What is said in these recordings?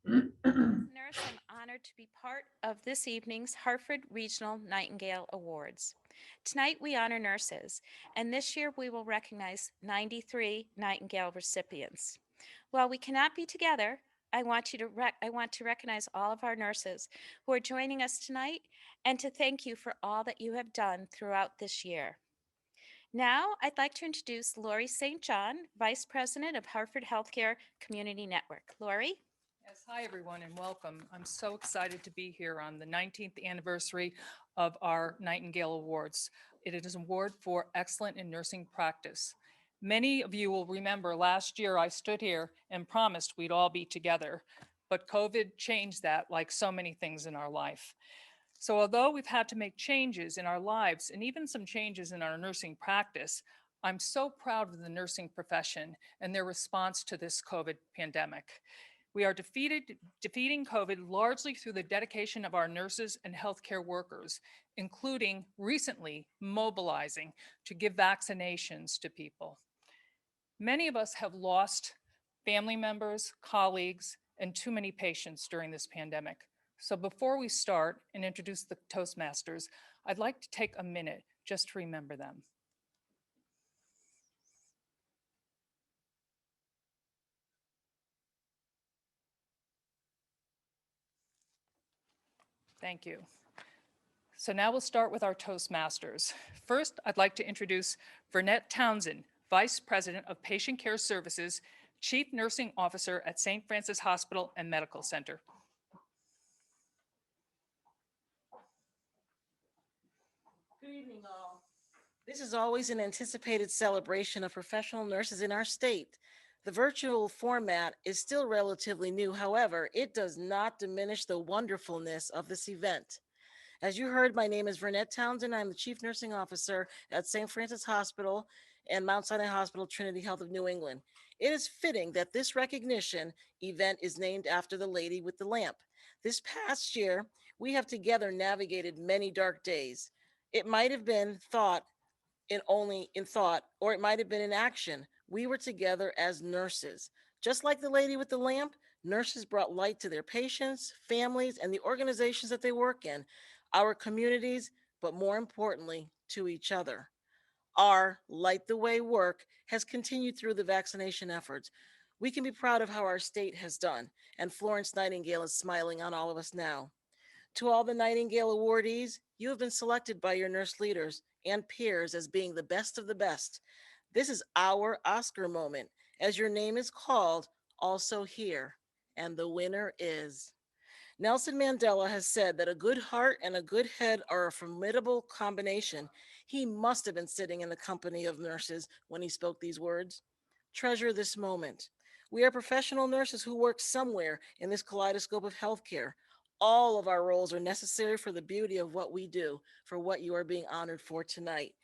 Nurse, I'm honored to be part of this evening's Hartford Regional Nightingale Awards. Tonight we honor nurses, and this year we will recognize 93 Nightingale recipients. While we cannot be together, I want to recognize all of our nurses who are joining us tonight and to thank you for all that you have done throughout this year. Now, I'd like to introduce Lori St. John, Vice President of Hartford Healthcare Community Network. Lori? Yes, hi everyone and welcome. I'm so excited to be here on the 19th anniversary of our Nightingale Awards. It is an award for excellent in nursing practice. Many of you will remember last year I stood here and promised we'd all be together, but COVID changed that like so many things in our life. So although we've had to make changes in our lives and even some changes in our nursing practice, I'm so proud of the nursing profession and their response to this COVID pandemic. We are defeating COVID largely through the dedication of our nurses and healthcare workers, including recently mobilizing to give vaccinations to people. Many of us have lost family members, colleagues, and too many patients during this pandemic. So before we start and introduce the Toastmasters, I'd like to take a minute just to remember them. Thank you. So now we'll start with our Toastmasters. First, I'd like to introduce Vernette Townsend, Vice President of Patient Care Services, Chief Nursing Officer at St. Francis Hospital and Medical Center. Good evening, all. This is always an anticipated celebration of professional nurses in our state. The virtual format is still relatively new. However, it does not diminish the wonderfulness of this event. As you heard, my name is Vernette Townsend. I'm the Chief Nursing Officer at St. Francis Hospital and Mount Sinai Hospital Trinity Health of New England. It is fitting that this recognition event is named after the lady with the lamp. This past year, we have together navigated many dark days. It might have been thought only in thought, or it might have been in action. We were together as nurses. Just like the lady with the lamp, nurses brought light to their patients, families, and the organizations that they work in, our communities, but more importantly, to each other. Our Light the Way work has continued through the vaccination efforts. We can be proud of how our state has done, and Florence Nightingale is smiling on all of us now. To all the Nightingale awardees, you have been selected by your nurse leaders and peers as being the best of the best. This is our Oscar moment, as your name is called also here, and the winner is. Nelson Mandela has said that a good heart and a good head are a formidable combination. He must have been sitting in the company of nurses when he spoke these words. Treasure this moment. We are professional nurses who work somewhere in this kaleidoscope of healthcare. All of our roles are necessary for the beauty of what we do, for what you are being honored for tonight.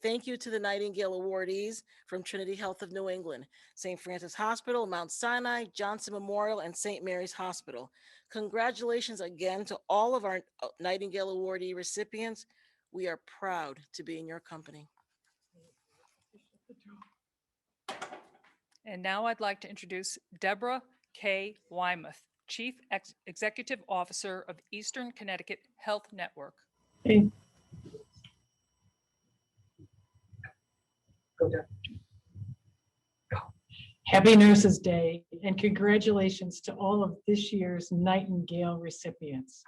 Thank you to the Nightingale awardees from Trinity Health of New England, St. Francis Hospital, Mount Sinai, Johnson Memorial, and St. Mary's Hospital. Congratulations again to all of our Nightingale awardee recipients. We are proud to be in your company. And now I'd like to introduce Deborah K. Wymuth, Chief Executive Officer of Eastern Connecticut Health Network. Hey. Go down. Go. Happy Nurses Day and congratulations to all of this year's Nightingale recipients.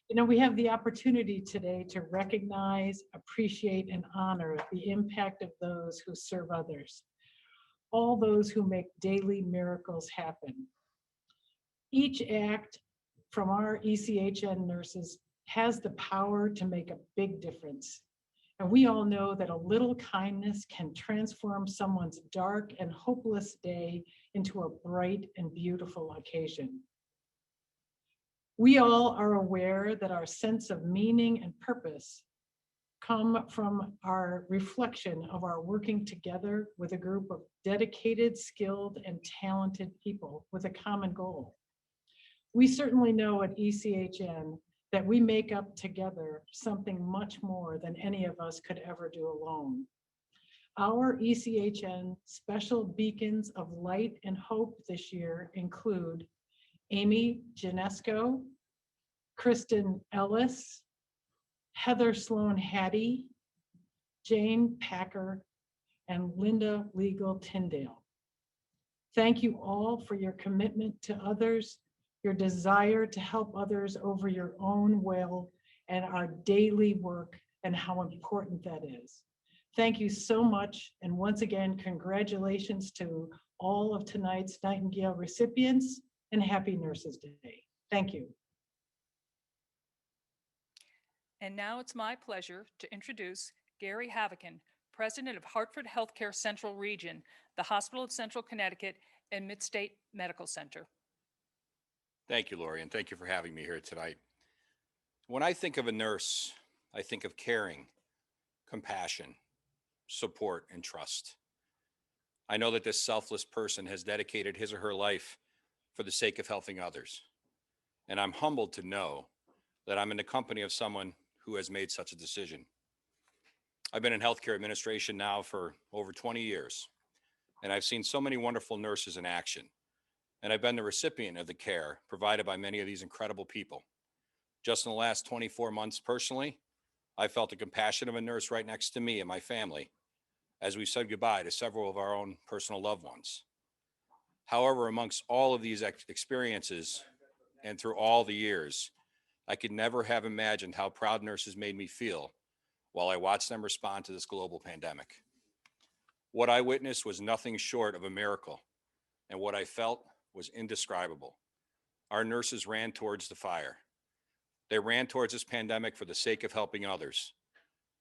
You know, we have the opportunity today to recognize, appreciate, and honor the impact of those who serve others, all those who make daily miracles happen. Each act from our ECHN nurses has the power to make a big difference. And we all know that a little kindness can transform someone's dark and hopeless day into a bright and beautiful occasion. We all are aware that our sense of meaning and purpose come from our reflection of our working together with a group of dedicated, skilled, and talented people with a common goal. We certainly know at ECHN that we make up together something much more than any of us could ever do alone. Our ECHN special beacons of light and hope this year include Amy Janesco, Kristin Ellis, Heather Sloan Hattie, Jane Packer, and Linda Ligal Tyndale. Thank you all for your commitment to others, your desire to help others over your own will, and our daily work and how important that is. Thank you so much. And once again, congratulations to all of tonight's Nightingale recipients and happy Nurses Day. Thank you. And now it's my pleasure to introduce Gary Havokin, President of Hartford Healthcare Central Region, the Hospital of Central Connecticut and Midstate Medical Center. Thank you, Lori, and thank you for having me here tonight. When I think of a nurse, I think of caring, compassion, support, and trust. I know that this selfless person has dedicated his or her life for the sake of helping others. And I'm humbled to know that I'm in the company of someone who has made such a decision. I've been in healthcare administration now for over 20 years, and I've seen so many wonderful nurses in action. And I've been the recipient of the care provided by many of these incredible people. Just in the last 24 months personally, I felt the compassion of a nurse right next to me and my family as we said goodbye to several of our own personal loved ones. However, amongst all of these experiences and through all the years, I could never have imagined how proud nurses made me feel while I watched them respond to this global pandemic. What I witnessed was nothing short of a miracle, and what I felt was indescribable. Our nurses ran towards the fire. They ran towards this pandemic for the sake of helping others.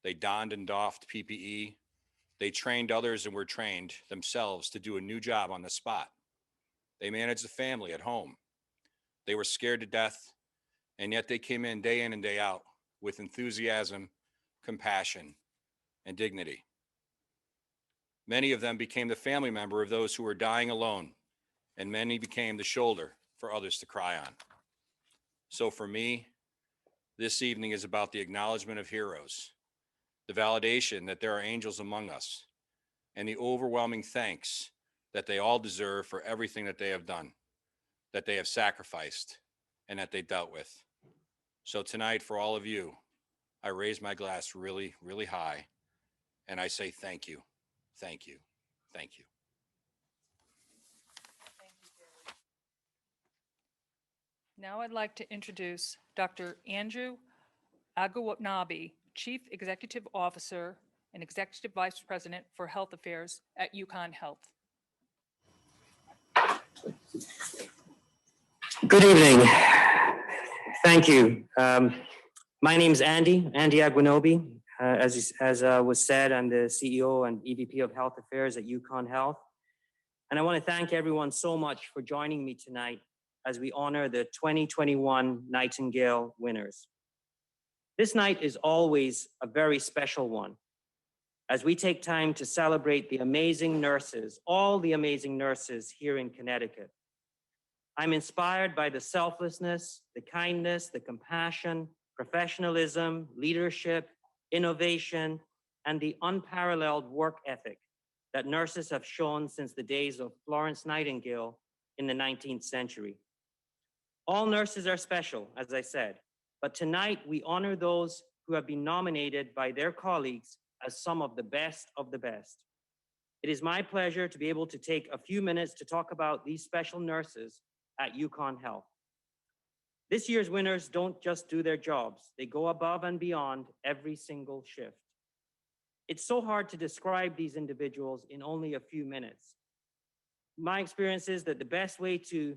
They donned and doffed PPE. They trained others and were trained themselves to do a new job on the spot. They managed the family at home. They were scared to death, and yet they came in and day out with enthusiasm, compassion, and dignity. Many of them became the family member of those who were dying alone, and many became the shoulder for others to cry on. So for me, this evening is about the acknowledgement of heroes, the validation that there are angels among us, and the overwhelming thanks that they all deserve for everything that they have done, that they have sacrificed, and that they dealt with. So tonight, for all of you, I raise my glass really, really high, and I say thank you, thank you, thank you. Now I'd like to introduce Dr. Andrew Agawanabi, Chief Executive Officer and Executive Vice President for Health Affairs at UConn Health. Good evening. Thank you. My name's Andy Agwanobi. As was said, I'm the CEO and EVP of Health Affairs at UConn Health. And I want to thank everyone so much for joining me tonight as we honor the 2021 Nightingale winners. This night is always a very special one, as we take time to celebrate the amazing nurses, all the amazing nurses here in Connecticut. I'm inspired by the selflessness, the kindness, the compassion, professionalism, leadership, innovation, and the unparalleled work ethic that nurses have shown since the days of Florence Nightingale in the 19th century. All nurses are special, as I said, but tonight we honor those who have been nominated by their colleagues as some of the best of the best. It is my pleasure to be able to take a few minutes to talk about these special nurses at UConn Health. This year's winners don't just do their jobs, they go above and beyond every single shift. It's so hard to describe these individuals in only a few minutes. My experience is that the best way to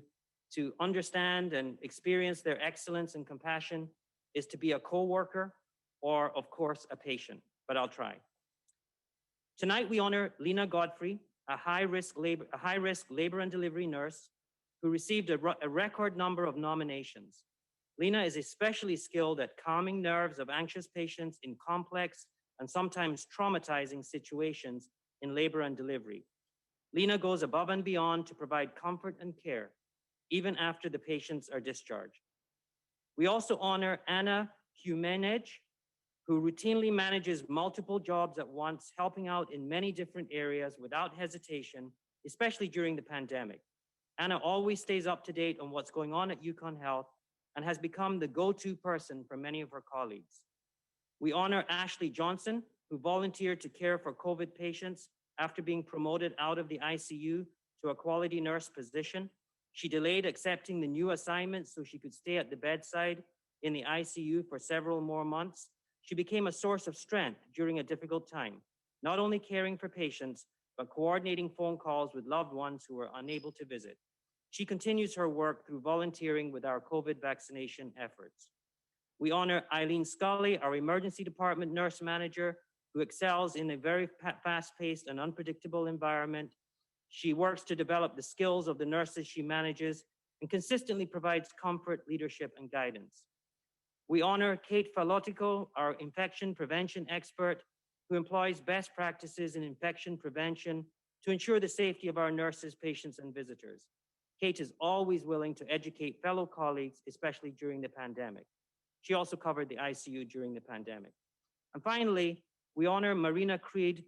understand and experience their excellence and compassion is to be a coworker or, of course, a patient, but I'll try. Tonight, we honor Lena Godfrey, a high-risk labor and delivery nurse who received a record number of nominations. Lena is especially skilled at calming nerves of anxious patients in complex and sometimes traumatizing situations in labor and delivery. Lena goes above and beyond to provide comfort and care, even after the patients are discharged. We also honor Anna Humeneg, who routinely manages multiple jobs at once, helping out in many different areas without hesitation, especially during the pandemic. Anna always stays up to date on what's going on at UConn Health and has become the go-to person for many of her colleagues. We honor Ashley Johnson, who volunteered to care for COVID patients after being promoted out of the ICU to a quality nurse position. She delayed accepting the new assignment so she could stay at the bedside in the ICU for several more months. She became a source of strength during a difficult time, not only caring for patients, but coordinating phone calls with loved ones who were unable to visit. She continues her work through volunteering with our COVID vaccination efforts. We honor Eileen Scully, our emergency department nurse manager, who excels in a very fast-paced and unpredictable environment. She works to develop the skills of the nurses she manages and consistently provides comfort, leadership, and guidance. We honor Kate Falotico, our infection prevention expert, who employs best practices in infection prevention to ensure the safety of our nurses, patients, and visitors. Kate is always willing to educate fellow colleagues, especially during the pandemic. She also covered the ICU during the pandemic. And finally, we honor Marina Creed,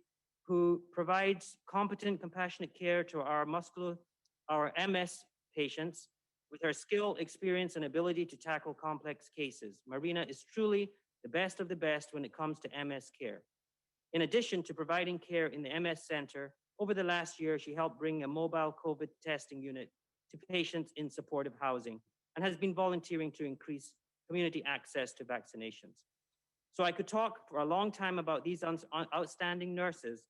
who provides competent, compassionate care to our MS patients with her skill, experience, and ability to tackle complex cases. Marina is truly the best of the best when it comes to MS care. In addition to providing care in the MS Center, over the last year, she helped bring a mobile COVID testing unit to patients in supportive housing and has been volunteering to increase community access to vaccinations. So I could talk for a long time about these outstanding nurses,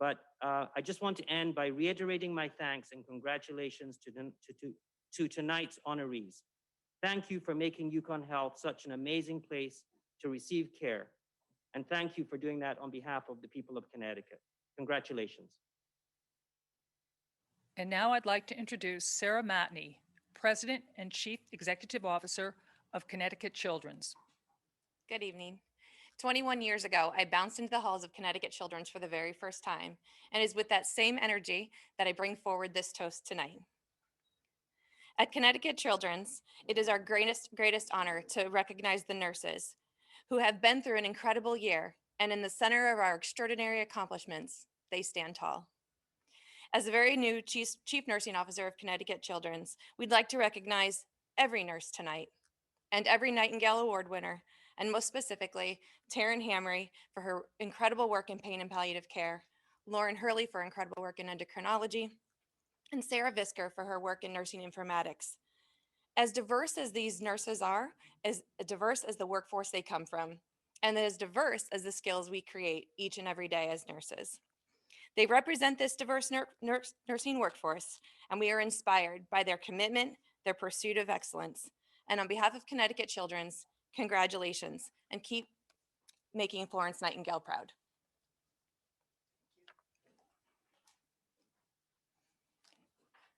but I just want to end by reiterating my thanks and congratulations to tonight's honorees. Thank you for making UConn Health such an amazing place to receive care. And thank you for doing that on behalf of the people of Connecticut. Congratulations. And now I'd like to introduce Sarah Matney, President and Chief Executive Officer of Connecticut Children's. Good evening. 21 years ago, I bounced into the halls of Connecticut Children's for the very first time, and it is with that same energy that I bring forward this toast tonight. At Connecticut Children's, it is our greatest honor to recognize the nurses who have been through an incredible year, and in the center of our extraordinary accomplishments, they stand tall. As the very new Chief Nursing Officer of Connecticut Children's, we'd like to recognize every nurse tonight and every Nightingale Award winner, and most specifically, Taryn Hamrae for her incredible work in pain and palliative care, Lauren Hurley for incredible work in endocrinology, and Sarah Visker for her work in nursing informatics. As diverse as these nurses are, as diverse as the workforce they come from, and as diverse as the skills we create each and every day as nurses. They represent this diverse nursing workforce, and we are inspired by their commitment, their pursuit of excellence. And on behalf of Connecticut Children's, congratulations, and keep making Florence Nightingale proud.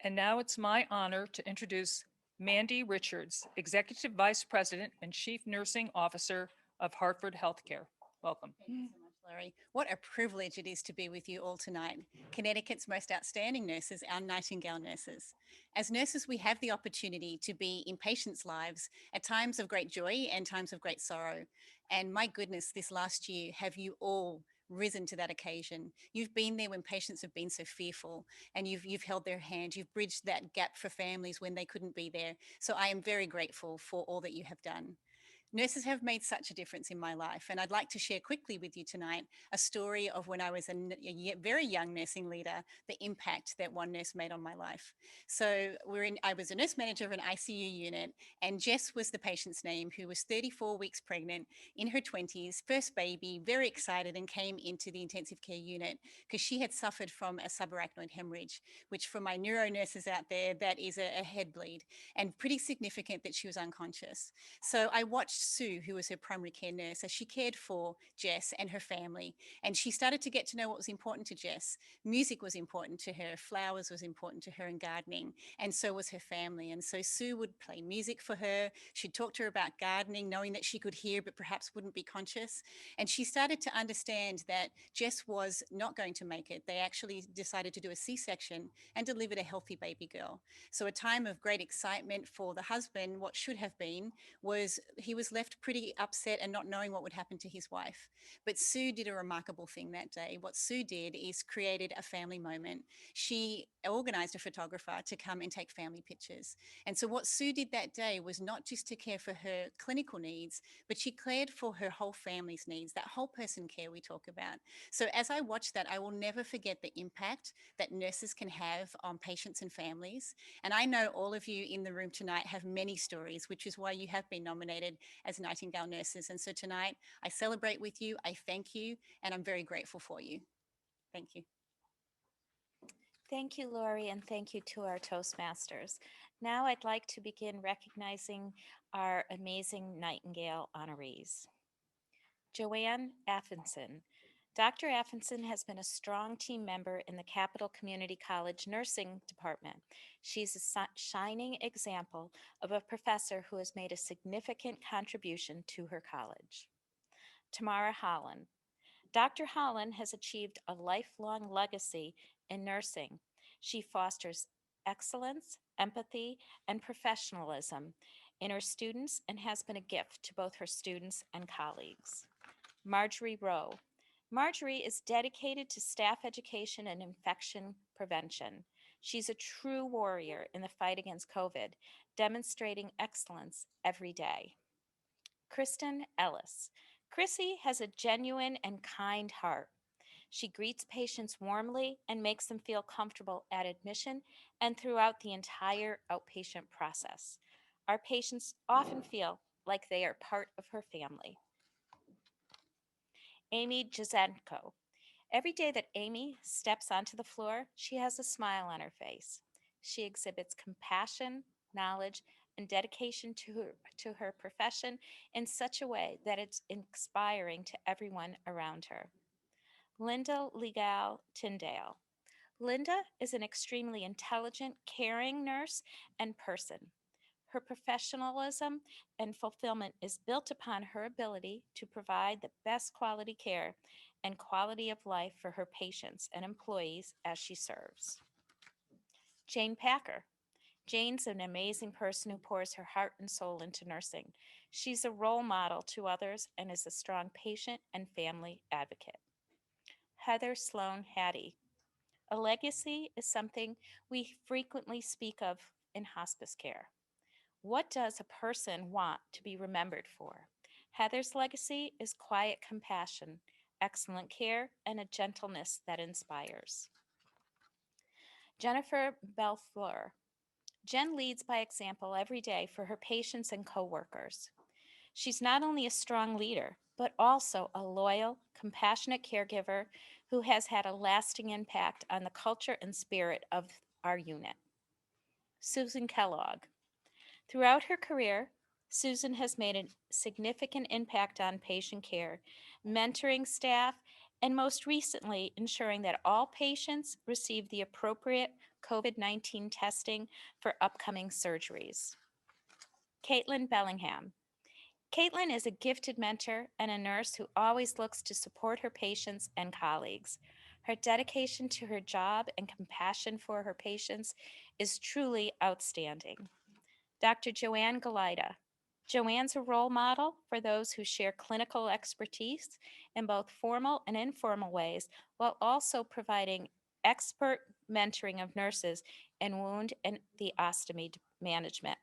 And now it's my honor to introduce Mandy Richards, Executive Vice President and Chief Nursing Officer of Hartford Healthcare. Welcome. Thank you so much, Larry. What a privilege it is to be with you all tonight. Connecticut's most outstanding nurses, our Nightingale nurses. As nurses, we have the opportunity to be in patients' lives at times of great joy and times of great sorrow. And my goodness, this last year, have you all risen to that occasion? You've been there when patients have been so fearful, and you've held their hand. You've bridged that gap for families when they couldn't be there. So I am very grateful for all that you have done. Nurses have made such a difference in my life, and I'd like to share quickly with you tonight a story of when I was a very young nursing leader, the impact that one nurse made on my life. So I was a nurse manager of an ICU unit, and Jess was the patient's name, who was 34 weeks pregnant, in her 20s, first baby, very excited, and came into the intensive care unit because she had suffered from a subarachnoid hemorrhage, which for my neuro nurses out there, that is a head bleed, and pretty significant that she was unconscious. So I watched Sue, who was her primary care nurse, as she cared for Jess and her family. And she started to get to know what was important to Jess. Music was important to her, flowers was important to her, and gardening, and so was her family. And so Sue would play music for her. She'd talk to her about gardening, knowing that she could hear but perhaps wouldn't be conscious. And she started to understand that Jess was not going to make it. They actually decided to do a C-section and delivered a healthy baby girl. So a time of great excitement for the husband. What should have been was he was left pretty upset and not knowing what would happen to his wife. But Sue did a remarkable thing that day. What Sue did is created a family moment. She organized a photographer to come and take family pictures. And so what Sue did that day was not just to care for her clinical needs, but she cared for her whole family's needs, that whole person care we talk about. So as I watched that, I will never forget the impact that nurses can have on patients and families. And I know all of you in the room tonight have many stories, which is why you have been nominated as Nightingale nurses. And so tonight I celebrate with you, I thank you, and I'm very grateful for you. Thank you. Thank you, Lori, and thank you to our Toastmasters. Now I'd like to begin recognizing our amazing Nightingale honorees. Joanne Athenson. Dr. Athenson has been a strong team member in the Capital Community College Nursing Department. She's a shining example of a professor who has made a significant contribution to her college. Tamara Holland. Dr. Holland has achieved a lifelong legacy in nursing. She fosters excellence, empathy, and professionalism in her students and has been a gift to both her students and colleagues. Marjorie Rowe. Marjorie is dedicated to staff education and infection prevention. She's a true warrior in the fight against COVID, demonstrating excellence every day. Kristin Ellis. Chrissy has a genuine and kind heart. She greets patients warmly and makes them feel comfortable at admission and throughout the entire outpatient process. Our patients often feel like they are part of her family. Amy Jazenko. Every day that Amy steps onto the floor, she has a smile on her face. She exhibits compassion, knowledge, and dedication to her profession in such a way that it's inspiring to everyone around her. Linda Ligal Tyndale. Linda is an extremely intelligent, caring nurse and person. Her professionalism and fulfillment is built upon her ability to provide the best quality care and quality of life for her patients and employees as she serves. Jane Packer. Jane's an amazing person who pours her heart and soul into nursing. She's a role model to others and is a strong patient and family advocate. Heather Sloan Hattie. A legacy is something we frequently speak of in hospice care. What does a person want to be remembered for? Heather's legacy is quiet compassion, excellent care, and a gentleness that inspires. Jennifer Belfleur. Jen leads by example every day for her patients and coworkers. She's not only a strong leader, but also a loyal, compassionate caregiver who has had a lasting impact on the culture and spirit of our unit. Susan Kellogg. Throughout her career, Susan has made a significant impact on patient care, mentoring staff, and most recently, ensuring that all patients receive the appropriate COVID-19 testing for upcoming surgeries. Caitlin Bellingham. Caitlin is a gifted mentor and a nurse who always looks to support her patients and colleagues. Her dedication to her job and compassion for her patients is truly outstanding. Dr. Joanne Golida. Joanne's a role model for those who share clinical expertise in both formal and informal ways, while also providing expert mentoring of nurses in wound and the ostomy management.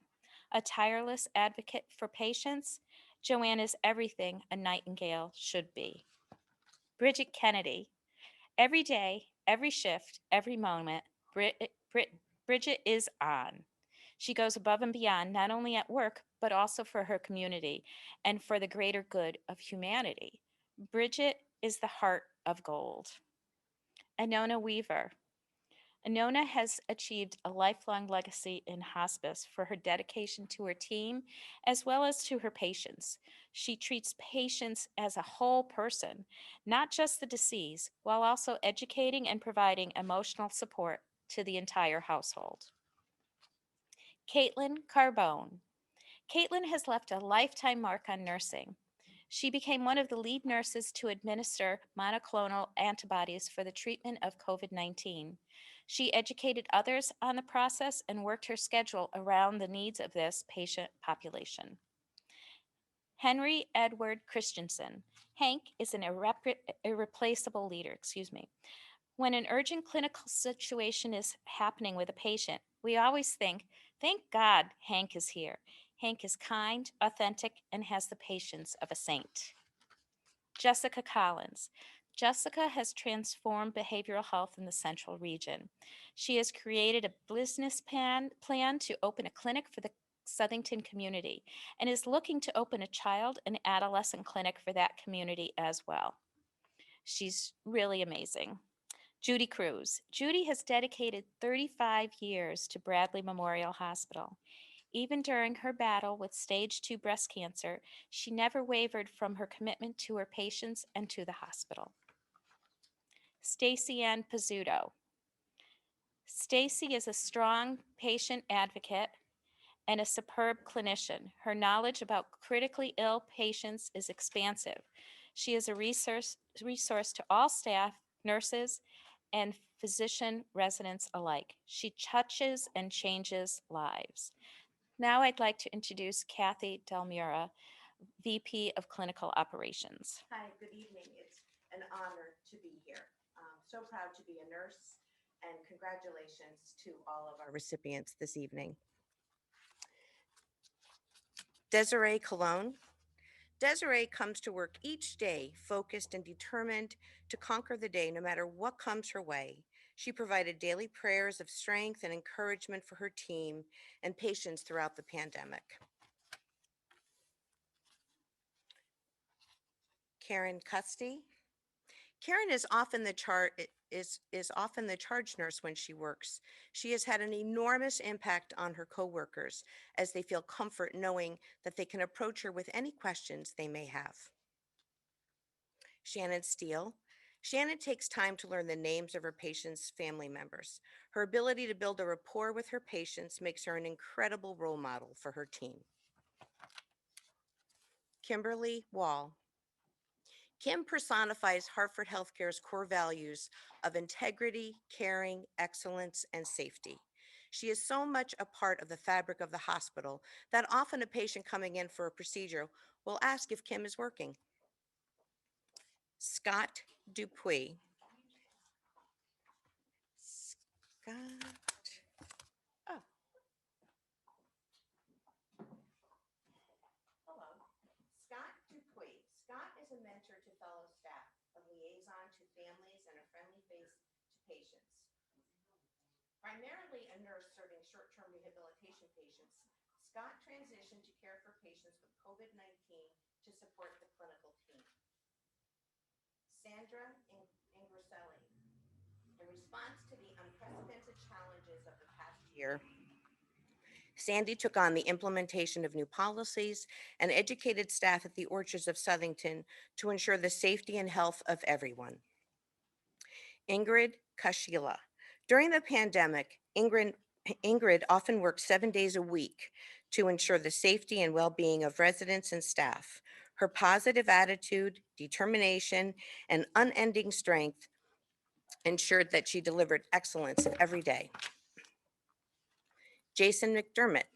A tireless advocate for patients, Joanne is everything a Nightingale should be. Bridget Kennedy. Every day, every shift, every moment, Bridget is on. She goes above and beyond, not only at work, but also for her community and for the greater good of humanity. Bridget is the heart of gold. Anona Weaver. Anona has achieved a lifelong legacy in hospice for her dedication to her team as well as to her patients. She treats patients as a whole person, not just the deceased, while also educating and providing emotional support to the entire household. Caitlin Carbone. Caitlin has left a lifetime mark on nursing. She became one of the lead nurses to administer monoclonal antibodies for the treatment of COVID-19. She educated others on the process and worked her schedule around the needs of this patient population. Henry Edward Christensen. Hank is an irreplaceable leader, When an urgent clinical situation is happening with a patient, we always think, thank God Hank is here. Hank is kind, authentic, and has the patience of a saint. Jessica Collins. Jessica has transformed behavioral health in the Central Region. She has created a business plan to open a clinic for the Southington community and is looking to open a child and adolescent clinic for that community as well. She's really amazing. Judy Cruz. Judy has dedicated 35 years to Bradley Memorial Hospital. Even during her battle with stage 2 breast cancer, she never wavered from her commitment to her patients and to the hospital. Stacy Ann Pizzuto. Stacy is a strong patient advocate and a superb clinician. Her knowledge about critically ill patients is expansive. She is a resource to all staff, nurses, and physician residents alike. She touches and changes lives. Now I'd like to introduce Kathy Delmura, VP of Clinical Operations. Hi, good evening. It's an honor to be here. So proud to be a nurse, and congratulations to all of our recipients this evening. Desiree Colon. Desiree comes to work each day focused and determined to conquer the day no matter what comes her way. She provided daily prayers of strength and encouragement for her team and patients throughout the pandemic. Karen Custy. Karen is often the charge nurse when she works. She has had an enormous impact on her coworkers as they feel comfort knowing that they can approach her with any questions they may have. Shannon Steele. Shannon takes time to learn the names of her patients' family members. Her ability to build a rapport with her patients makes her an incredible role model for her team. Kimberly Wall. Kim personifies Hartford Healthcare's core values of integrity, caring, excellence, and safety. She is so much a part of the fabric of the hospital that often a patient coming in for a procedure will ask if Kim is working. Scott Dupuy. Scott Dupuy. Scott is a mentor to fellow staff, a liaison to families, and a friendly face to patients. Primarily a nurse serving short-term rehabilitation patients, Scott transitioned to care for patients with COVID-19 to support the clinical team. Sandra Ingrasselli. In response to the unprecedented challenges of the past year, Sandy took on the implementation of new policies and educated staff at the Orchards of Southington to ensure the safety and health of everyone. Ingrid Kashila. During the pandemic, Ingrid often worked 7 days a week to ensure the safety and well-being of residents and staff. Her positive attitude, determination, and unending strength ensured that she delivered excellence every day. Jason McDermott.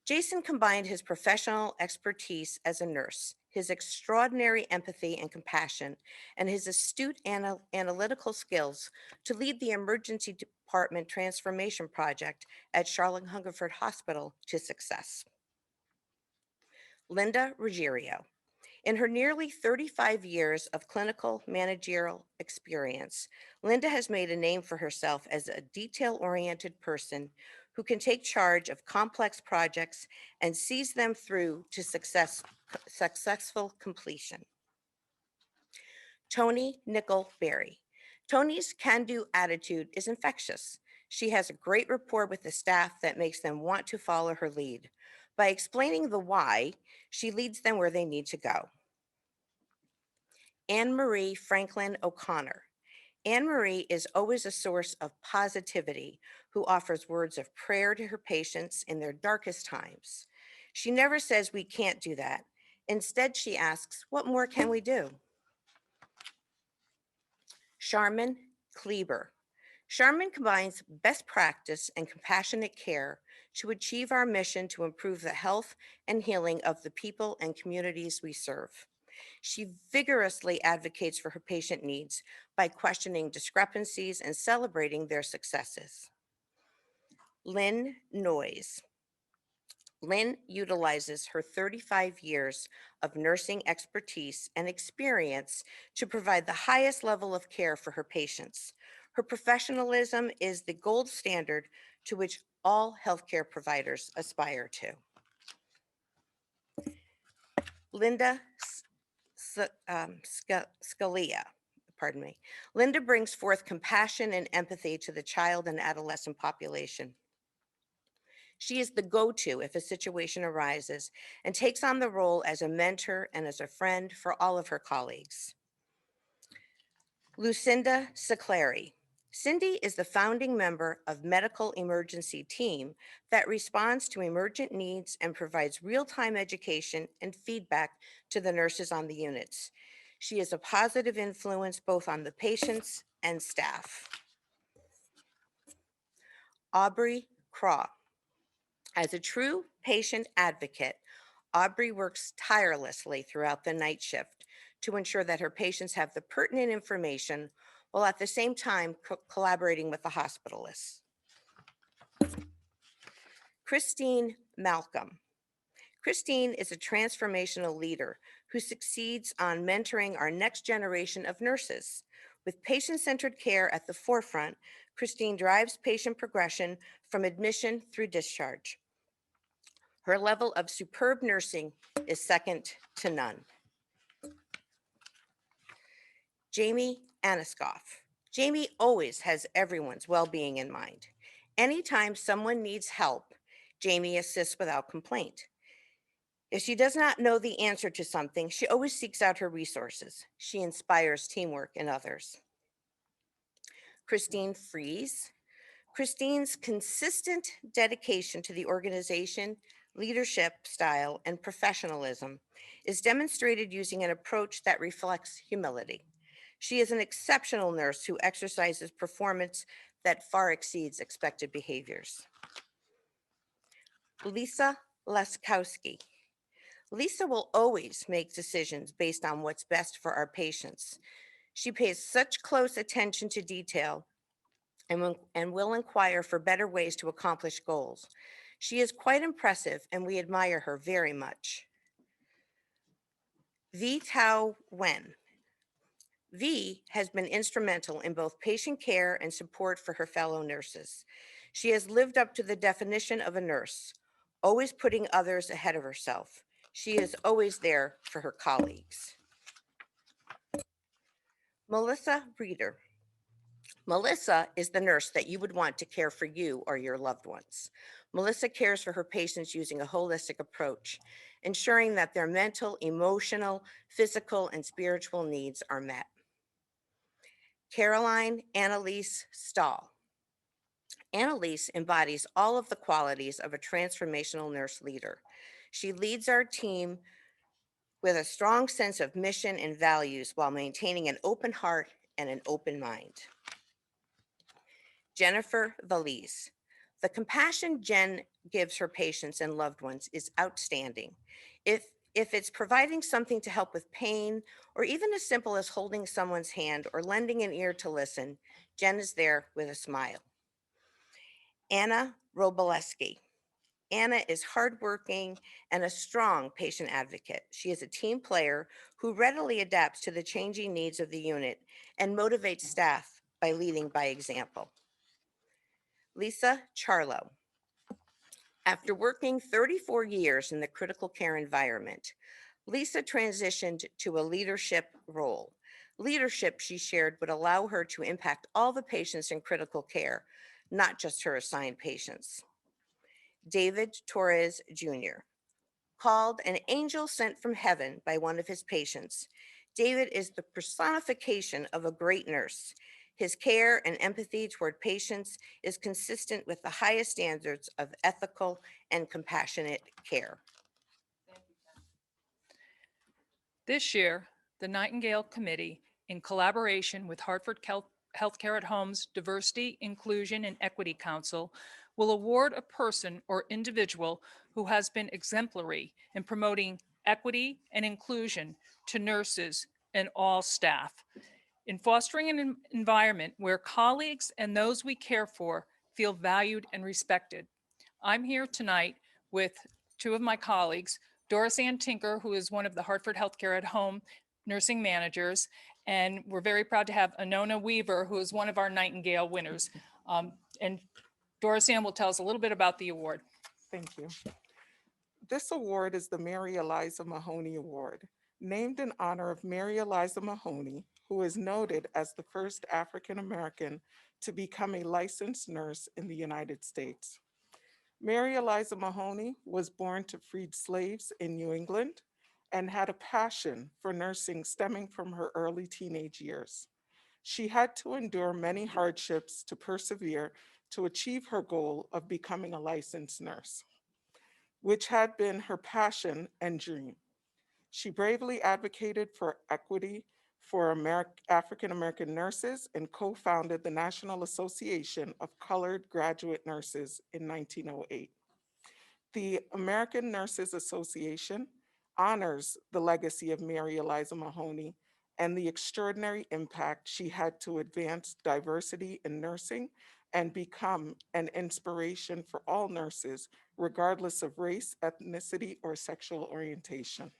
Jason combined his professional expertise as a nurse, his extraordinary empathy and compassion, and his astute analytical skills to lead the emergency department transformation project at Charlotte-Hungerford Hospital to success. Linda Ruggiero. In her nearly 35 years of clinical managerial experience, Linda has made a name for herself as a detail-oriented person who can take charge of complex projects and sees them through to successful completion. Toni Nickel-Berry. Toni's can-do attitude is infectious. She has a great rapport with the staff that makes them want to follow her lead. By explaining the why, she leads them where they need to go. Anne Marie Franklin O'Connor. Anne Marie is always a source of positivity who offers words of prayer to her patients in their darkest times. She never says we can't do that. Instead, she asks, what more can we do? Charman Klieber. Charman combines best practice and compassionate care to achieve our mission to improve the health and healing of the people and communities we serve. She vigorously advocates for her patient needs by questioning discrepancies and celebrating their successes. Lynn Noyes. Lynn utilizes her 35 years of nursing expertise and experience to provide the highest level of care for her patients. Her professionalism is the gold standard to which all healthcare providers aspire to. Linda Scalia, pardon me. Linda brings forth compassion and empathy to the child and adolescent population. She is the go-to if a situation arises and takes on the role as a mentor and as a friend for all of her colleagues. Lucinda Slattery. Cindy is the founding member of Medical Emergency Team that responds to emergent needs and provides real-time education and feedback to the nurses on the units. She is a positive influence both on the patients and staff. Aubrey Craw. As a true patient advocate, Aubrey works tirelessly throughout the night shift to ensure that her patients have the pertinent information while at the same time collaborating with the hospitalists. Christine Malcolm. Christine is a transformational leader who succeeds on mentoring our next generation of nurses. With patient-centered care at the forefront, Christine drives patient progression from admission through discharge. Her level of superb nursing is second to none. Jamie Aniskoff. Jamie always has everyone's well-being in mind. Anytime someone needs help, Jamie assists without complaint. If she does not know the answer to something, she always seeks out her resources. She inspires teamwork in others. Christine Fries. Christine's consistent dedication to the organization, leadership style, and professionalism is demonstrated using an approach that reflects humility. She is an exceptional nurse who exercises performance that far exceeds expected behaviors. Lisa Laskowski. Lisa will always make decisions based on what's best for our patients. She pays such close attention to detail and will inquire for better ways to accomplish goals. She is quite impressive and we admire her very much. Vi Tao Wen. Vi has been instrumental in both patient care and support for her fellow nurses. She has lived up to the definition of a nurse, always putting others ahead of herself. She is always there for her colleagues. Melissa Reeder. Melissa is the nurse that you would want to care for you or your loved ones. Melissa cares for her patients using a holistic approach, ensuring that their mental, emotional, physical, and spiritual needs are met. Caroline Annalise Stahl. Annalise embodies all of the qualities of a transformational nurse leader. She leads our team with a strong sense of mission and values while maintaining an open heart and an open mind. Jennifer Valise. The compassion Jen gives her patients and loved ones is outstanding. If it's providing something to help with pain, or even as simple as holding someone's hand or lending an ear to listen, Jen is there with a smile. Anna Roboleski. Anna is hardworking and a strong patient advocate. She is a team player who readily adapts to the changing needs of the unit and motivates staff by leading by example. Lisa Charlo. After working 34 years in the critical care environment, Lisa transitioned to a leadership role. Leadership, she shared, would allow her to impact all the patients in critical care, not just her assigned patients. David Torres Jr. Called an angel sent from heaven by one of his patients, David is the personification of a great nurse. His care and empathy toward patients is consistent with the highest standards of ethical and compassionate care. This year, the Nightingale Committee, in collaboration with Hartford Healthcare at Home's Diversity, Inclusion, and Equity Council, will award a person or individual who has been exemplary in promoting equity and inclusion to nurses and all staff, in fostering an environment where colleagues and those we care for feel valued and respected. I'm here tonight with two of my colleagues, Doris Ann Tinker, who is one of the Hartford Healthcare at Home nursing managers, and we're very proud to have Anona Weaver, who is one of our Nightingale winners. And Doris Ann will tell us a little bit about the award. Thank you. This award is the Mary Eliza Mahoney Award, named in honor of Mary Eliza Mahoney, who is noted as the first African-American to become a licensed nurse in the United States. Mary Eliza Mahoney was born to freed slaves in New England and had a passion for nursing stemming from her early teenage years. She had to endure many hardships to persevere to achieve her goal of becoming a licensed nurse, which had been her passion and dream. She bravely advocated for equity for African-American nurses and co-founded the National Association of Colored Graduate Nurses in 1908. The American Nurses Association honors the legacy of Mary Eliza Mahoney and the extraordinary impact she had to advance diversity in nursing and become an inspiration for all nurses, regardless of race, ethnicity, or sexual orientation.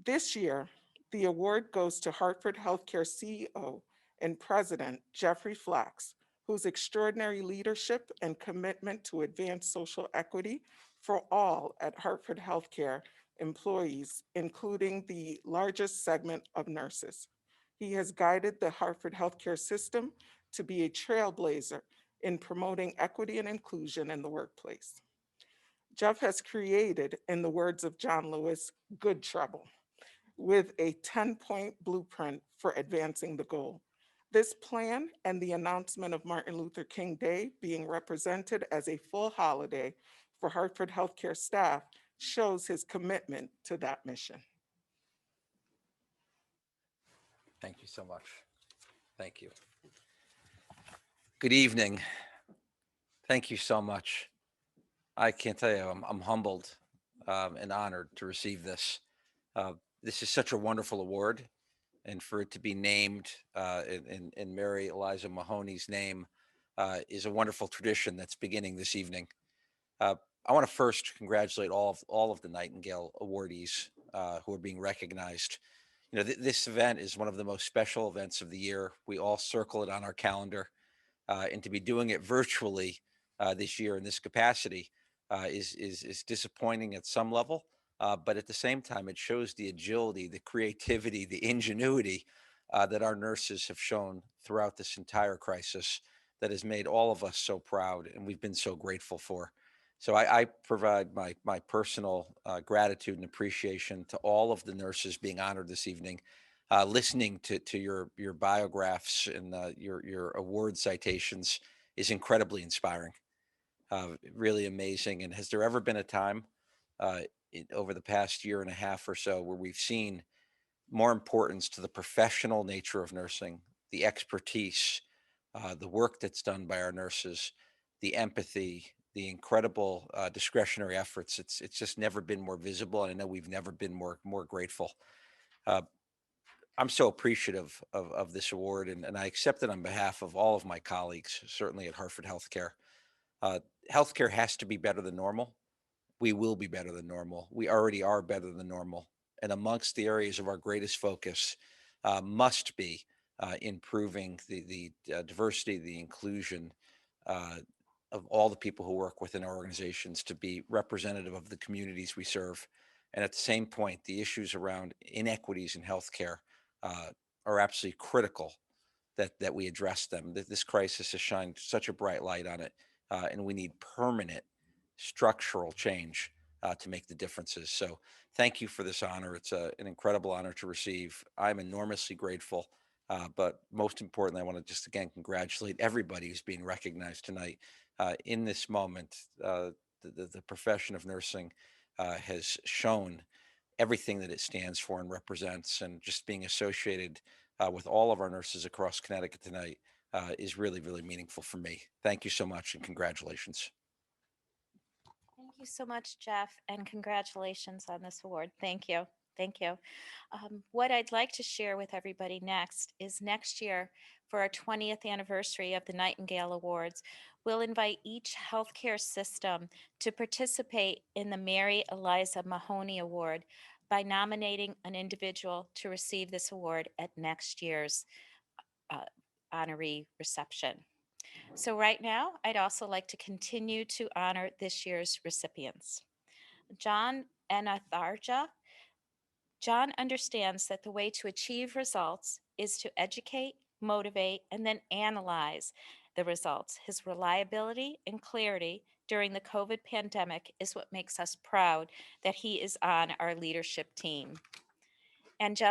This year, the award goes to Hartford Healthcare CEO and President Jeffrey Flax, whose extraordinary leadership and commitment to advance social equity for all at Hartford Healthcare employees, including the largest segment of nurses. He has guided the Hartford Healthcare system to be a trailblazer in promoting equity and inclusion in the workplace. Jeff has created, in the words of John Lewis, good trouble, with a 10-point blueprint for advancing the goal. This plan and the announcement of Martin Luther King Day being represented as a full holiday for Hartford Healthcare staff shows his commitment to that mission. Thank you so much. Thank you. Good evening. Thank you so much. I can't tell you, I'm humbled and honored to receive this. This is such a wonderful award, and for it to be named in Mary Eliza Mahoney's name is a wonderful tradition that's beginning this evening. I want to first congratulate all of the Nightingale awardees who are being recognized. You know, this event is one of the most special events of the year. We all circle it on our calendar, and to be doing it virtually this year in this capacity is disappointing at some level. But at the same time, it shows the agility, the creativity, the ingenuity that our nurses have shown throughout this entire crisis that has made all of us so proud and we've been so grateful for. So I provide my personal gratitude and appreciation to all of the nurses being honored this evening. Listening to your biographs and your award citations is incredibly inspiring, really amazing. And has there ever been a time over the past year and a half or so where we've seen more importance to the professional nature of nursing, the expertise, the work that's done by our nurses, the empathy, the incredible discretionary efforts? It's just never been more visible, and I know we've never been more grateful. I'm so appreciative of this award, and I accept it on behalf of all of my colleagues, certainly at Hartford Healthcare. Healthcare has to be better than normal. We will be better than normal. We already are better than normal. And amongst the areas of our greatest focus must be improving the diversity, the inclusion of all the people who work within our organizations to be representative of the communities we serve. And at the same point, the issues around inequities in healthcare are absolutely critical that we address them. This crisis has shined such a bright light on it, and we need permanent structural change to make the differences. So thank you for this honor. It's an incredible honor to receive. I'm enormously grateful, but most importantly, I want to just again congratulate everybody who's being recognized tonight. In this moment, the profession of nursing has shown everything that it stands for and represents, and just being associated with all of our nurses across Connecticut tonight is really, really meaningful for me. Thank you so much and congratulations. Thank you so much, Jeff, and congratulations on this award. Thank you. Thank you. What I'd like to share with everybody next is next year, for our 20th anniversary of the Nightingale Awards, we'll invite each healthcare system to participate in the Mary Eliza Mahoney Award by nominating an individual to receive this award at next year's honoree reception. So right now, I'd also like to continue to honor this year's recipients. John Anatharja. John understands that the way to achieve results is to educate, motivate, and then analyze the results. His reliability and clarity during the COVID pandemic is what makes us proud that he is on our leadership team. Angela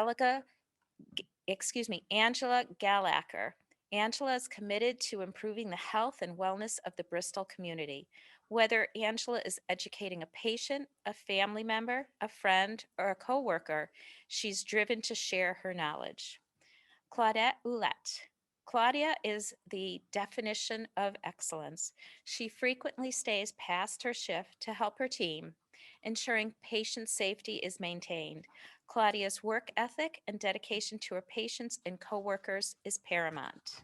Gallagher. Angela is committed to improving the health and wellness of the Bristol community. Whether Angela is educating a patient, a family member, a friend, or a coworker, she's driven to share her knowledge. Claudette Ouellette. Claudia is the definition of excellence. She frequently stays past her shift to help her team, ensuring patient safety is maintained. Claudia's work ethic and dedication to her patients and coworkers is paramount.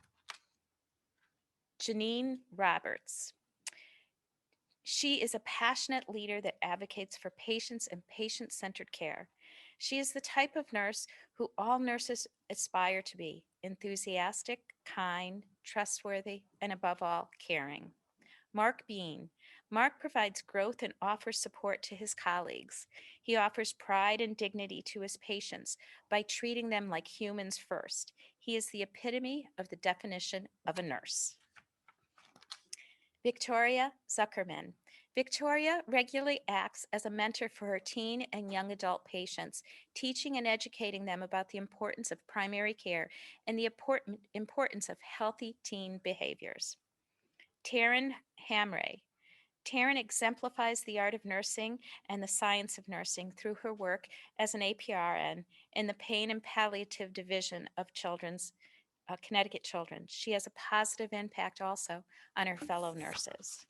Janine Roberts. She is a passionate leader that advocates for patients and patient-centered care. She is the type of nurse who all nurses aspire to be: enthusiastic, kind, trustworthy, and above all, caring. Mark Bean. Mark provides growth and offers support to his colleagues. He offers pride and dignity to his patients by treating them like humans first. He is the epitome of the definition of a nurse. Victoria Zuckerman. Victoria regularly acts as a mentor for her teen and young adult patients, teaching and educating them about the importance of primary care and the importance of healthy teen behaviors. Taryn Hamrae. Taryn exemplifies the art of nursing and the science of nursing through her work as an APRN in the Pain and Palliative Division of Connecticut Children. She has a positive impact also on her fellow nurses.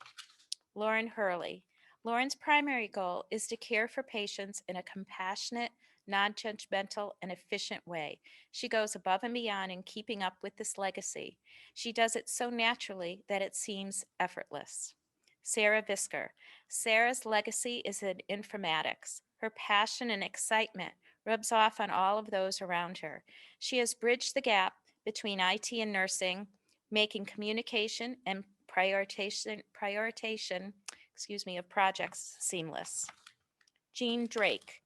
Lauren Hurley. Lauren's primary goal is to care for patients in a compassionate, non-judgmental, and efficient way. She goes above and beyond in keeping up with this legacy. She does it so naturally that it seems effortless. Sarah Visker. Sarah's legacy is in informatics. Her passion and excitement rubs off on all of those around her. She has bridged the gap between IT and nursing, making communication and prioritization of projects seamless. Jean Drake.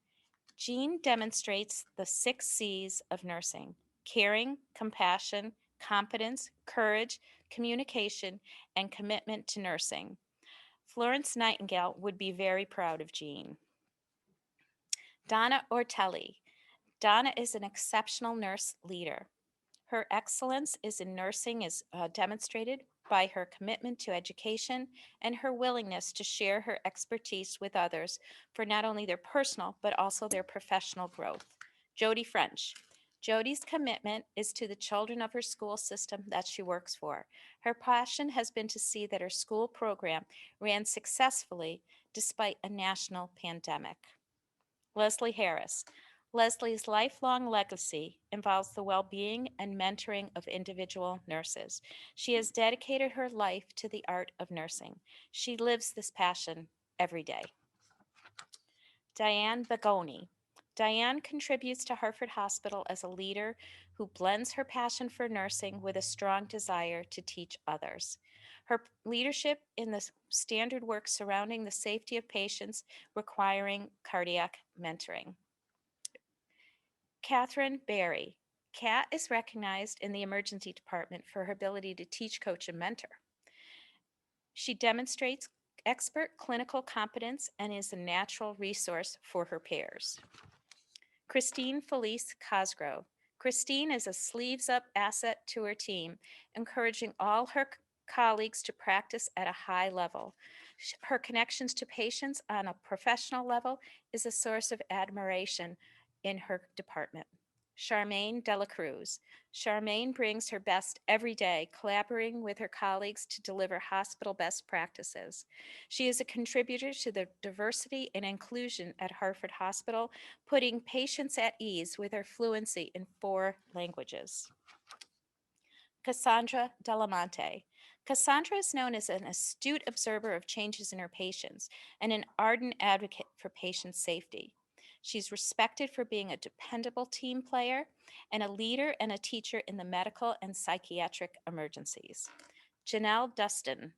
Jean demonstrates the 6 C's of nursing: caring, compassion, competence, courage, communication, and commitment to nursing. Florence Nightingale would be very proud of Jean. Donna Ortelli. Donna is an exceptional nurse leader. Her excellence in nursing is demonstrated by her commitment to education and her willingness to share her expertise with others for not only their personal, but also their professional growth. Jody French. Jody's commitment is to the children of her school system that she works for. Her passion has been to see that her school program ran successfully despite a national pandemic. Leslie Harris. Leslie's lifelong legacy involves the well-being and mentoring of individual nurses. She has dedicated her life to the art of nursing. She lives this passion every day. Diane Bagoni. Diane contributes to Hartford Hospital as a leader who blends her passion for nursing with a strong desire to teach others. Her leadership in the standard work surrounding the safety of patients requiring cardiac mentoring. Catherine Berry. Kat is recognized in the emergency department for her ability to teach, coach, and mentor. She demonstrates expert clinical competence and is a natural resource for her peers. Christine Felice Cosgrove. Christine is a sleeves-up asset to her team, encouraging all her colleagues to practice at a high level. Her connections to patients on a professional level is a source of admiration in her department. Charmaine Dela Cruz. Charmaine brings her best every day, collaborating with her colleagues to deliver hospital best practices. She is a contributor to the diversity and inclusion at Hartford Hospital, putting patients at ease with her fluency in 4 languages. Cassandra Dellamonte. Cassandra is known as an astute observer of changes in her patients and an ardent advocate for patient safety. She's respected for being a dependable team player and a leader and a teacher in the medical and psychiatric emergencies. Janelle Dustin.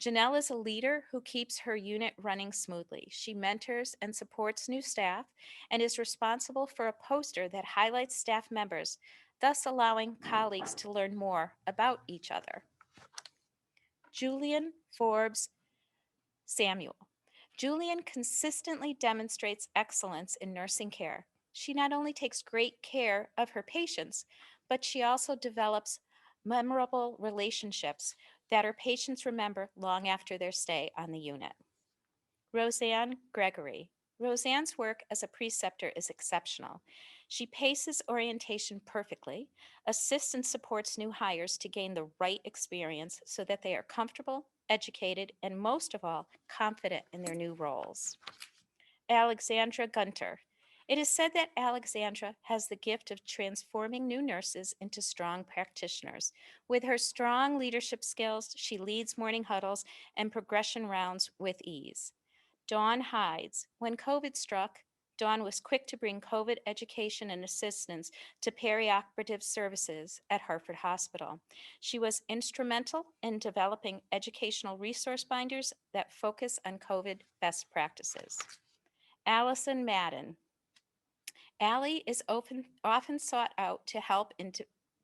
Janelle is a leader who keeps her unit running smoothly. She mentors and supports new staff and is responsible for a poster that highlights staff members, thus allowing colleagues to learn more about each other. Julian Forbes Samuel. Julian consistently demonstrates excellence in nursing care. She not only takes great care of her patients, but she also develops memorable relationships that her patients remember long after their stay on the unit. Roseanne Gregory. Roseanne's work as a preceptor is exceptional. She paces orientation perfectly, assists and supports new hires to gain the right experience so that they are comfortable, educated, and most of all, confident in their new roles. Alexandra Gunter. It is said that Alexandra has the gift of transforming new nurses into strong practitioners. With her strong leadership skills, she leads morning huddles and progression rounds with ease. Dawn Hides. When COVID struck, Dawn was quick to bring COVID education and assistance to perioperative services at Hartford Hospital. She was instrumental in developing educational resource binders that focus on COVID best practices. Allison Madden. Allie is often sought out to help in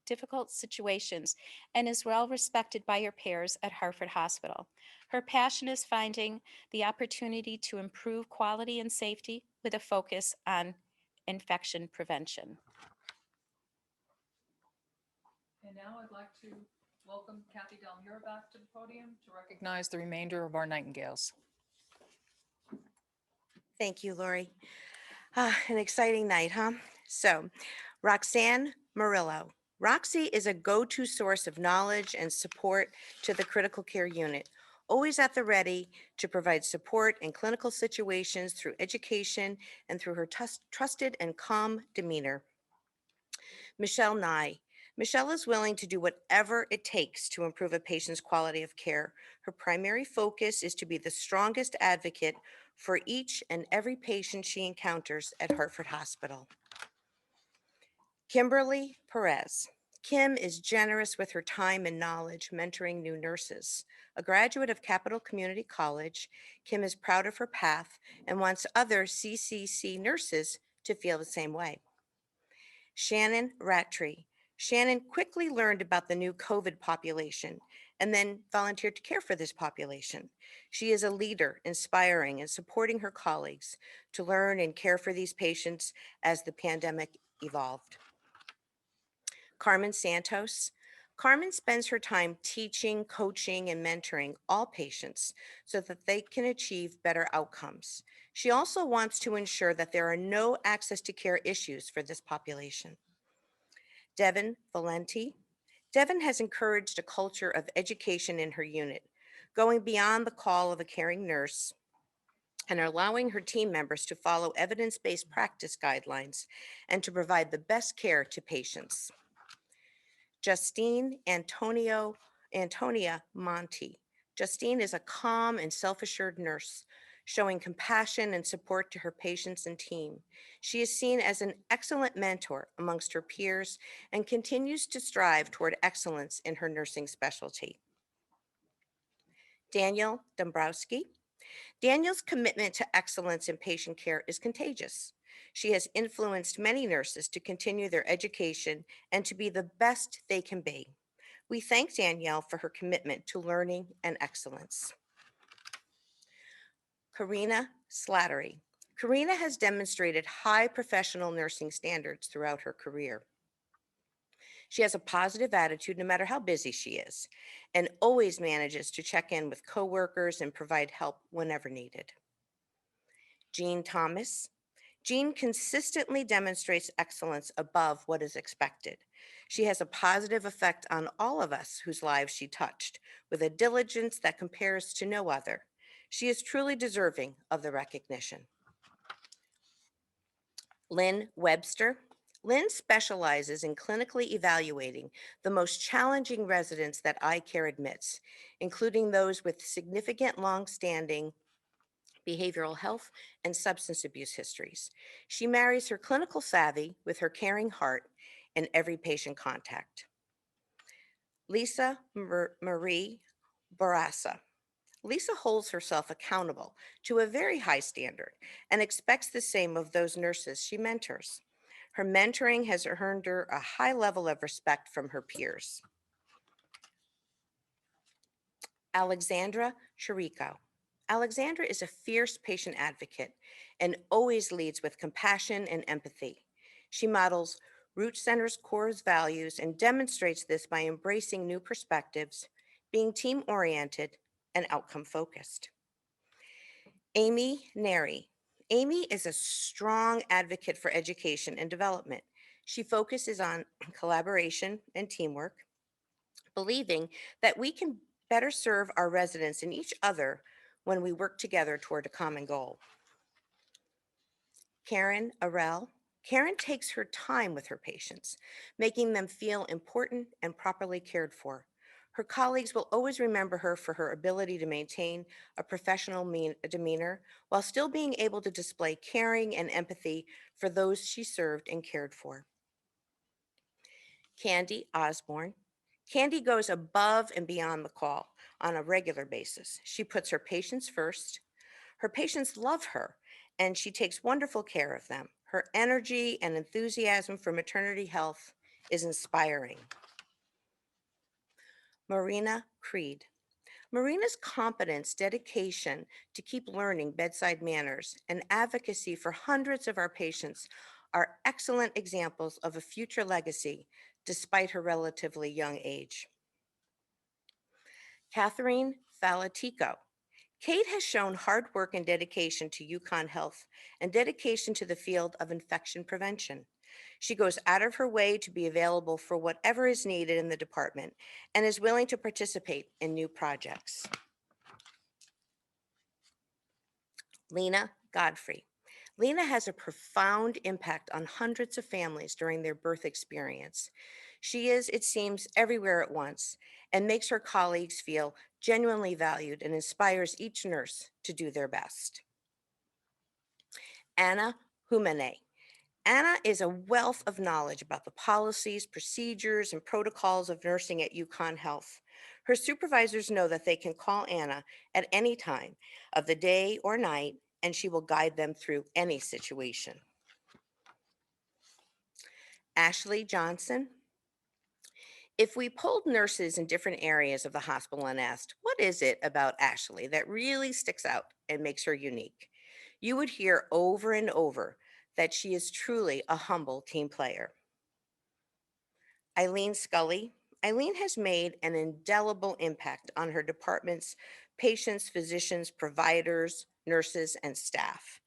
difficult situations and is well respected by her peers at Hartford Hospital. Her passion is finding the opportunity to improve quality and safety with a focus on infection prevention. And now I'd like to welcome Kathy Delmure back to the podium to recognize the remainder of our Nightingales. Thank you, Lori. An exciting night, huh? So, Roxanne Murillo. Roxy is a go-to source of knowledge and support to the critical care unit, always at the ready to provide support in clinical situations through education and through her trusted and calm demeanor. Michelle Nye. Michelle is willing to do whatever it takes to improve a patient's quality of care. Her primary focus is to be the strongest advocate for each and every patient she encounters at Hartford Hospital. Kimberly Perez. Kim is generous with her time and knowledge mentoring new nurses. A graduate of Capital Community College, Kim is proud of her path and wants other CCC nurses to feel the same way. Shannon Rattry. Shannon quickly learned about the new COVID population and then volunteered to care for this population. She is a leader, inspiring and supporting her colleagues to learn and care for these patients as the pandemic evolved. Carmen Santos. Carmen spends her time teaching, coaching, and mentoring all patients so that they can achieve better outcomes. She also wants to ensure that there are no access to care issues for this population. Devin Valenti. Devin has encouraged a culture of education in her unit, going beyond the call of a caring nurse and allowing her team members to follow evidence-based practice guidelines and to provide the best care to patients. Justine Antonia Monti. Justine is a calm and self-assured nurse, showing compassion and support to her patients and team. She is seen as an excellent mentor amongst her peers and continues to strive toward excellence in her nursing specialty. Daniel Dombrowski. Daniel's commitment to excellence in patient care is contagious. She has influenced many nurses to continue their education and to be the best they can be. We thank Danielle for her commitment to learning and excellence. Karina Slattery. Karina has demonstrated high professional nursing standards throughout her career. She has a positive attitude no matter how busy she is, and always manages to check in with coworkers and provide help whenever needed. Jean Thomas. Jean consistently demonstrates excellence above what is expected. She has a positive effect on all of us whose lives she touched, with a diligence that compares to no other. She is truly deserving of the recognition. Lynn Webster. Lynn specializes in clinically evaluating the most challenging residents that eye care admits, including those with significant long-standing behavioral health and substance abuse histories. She marries her clinical savvy with her caring heart in every patient contact. Lisa Marie Barassa. Lisa holds herself accountable to a very high standard and expects the same of those nurses she mentors. Her mentoring has earned her a high level of respect from her peers. Alexandra Churico. Alexandra is a fierce patient advocate and always leads with compassion and empathy. She models Root Center's core values and demonstrates this by embracing new perspectives, being team-oriented, and outcome-focused. Amy Neri. Amy is a strong advocate for education and development. She focuses on collaboration and teamwork, believing that we can better serve our residents and each other when we work together toward a common goal. Karen Arell. Karen takes her time with her patients, making them feel important and properly cared for. Her colleagues will always remember her for her ability to maintain a professional demeanor while still being able to display caring and empathy for those she served and cared for. Candy Osborne. Candy goes above and beyond the call on a regular basis. She puts her patients first. Her patients love her, and she takes wonderful care of them. Her energy and enthusiasm for maternity health is inspiring. Marina Creed. Marina's competence, dedication to keep learning bedside manners, and advocacy for hundreds of our patients are excellent examples of a future legacy despite her relatively young age. Catherine Falatico. Kate has shown hard work and dedication to UConn Health and dedication to the field of infection prevention. She goes out of her way to be available for whatever is needed in the department and is willing to participate in new projects. Lena Godfrey. Lena has a profound impact on hundreds of families during their birth experience. She is, it seems, everywhere at once and makes her colleagues feel genuinely valued and inspires each nurse to do their best. Anna Humane. Anna is a wealth of knowledge about the policies, procedures, and protocols of nursing at UConn Health. Her supervisors know that they can call Anna at any time of the day or night, and she will guide them through any situation. Ashley Johnson. If we polled nurses in different areas of the hospital and asked, what is it about Ashley that really sticks out and makes her unique? You would hear over and over that she is truly a humble team player. Eileen Scully. Eileen has made an indelible impact on her department's patients, physicians, providers, nurses, and staff.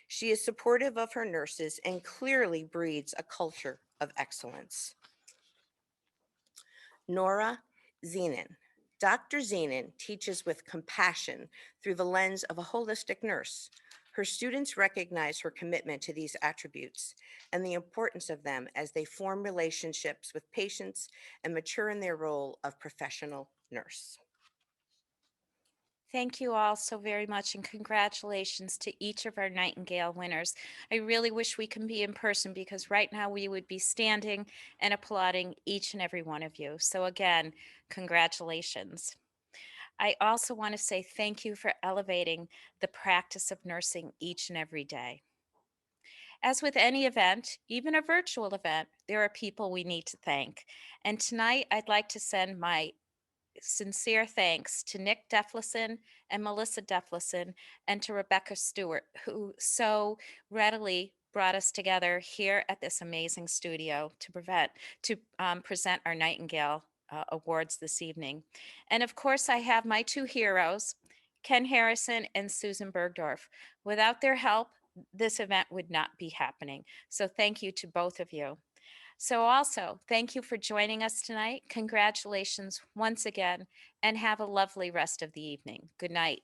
She is supportive of her nurses and clearly breeds a culture of excellence. Nora Zenin. Dr. Zenin teaches with compassion through the lens of a holistic nurse. Her students recognize her commitment to these attributes and the importance of them as they form relationships with patients and mature in their role of professional nurse. Thank you all so very much, and congratulations to each of our Nightingale winners. I really wish we could be in person because right now we would be standing and applauding each and every one of you. So again, congratulations. I also want to say thank you for elevating the practice of nursing each and every day. As with any event, even a virtual event, there are people we need to thank. And tonight I'd like to send my sincere thanks to Nick Deflison and Melissa Deflison and to Rebecca Stewart, who so readily brought us together here at this amazing studio to present our Nightingale Awards this evening. And of course, I have my two heroes, Ken Harrison and Susan Bergdorf. Without their help, this event would not be happening. So thank you to both of you. So also, thank you for joining us tonight. Congratulations once again, and have a lovely rest of the evening. Good night.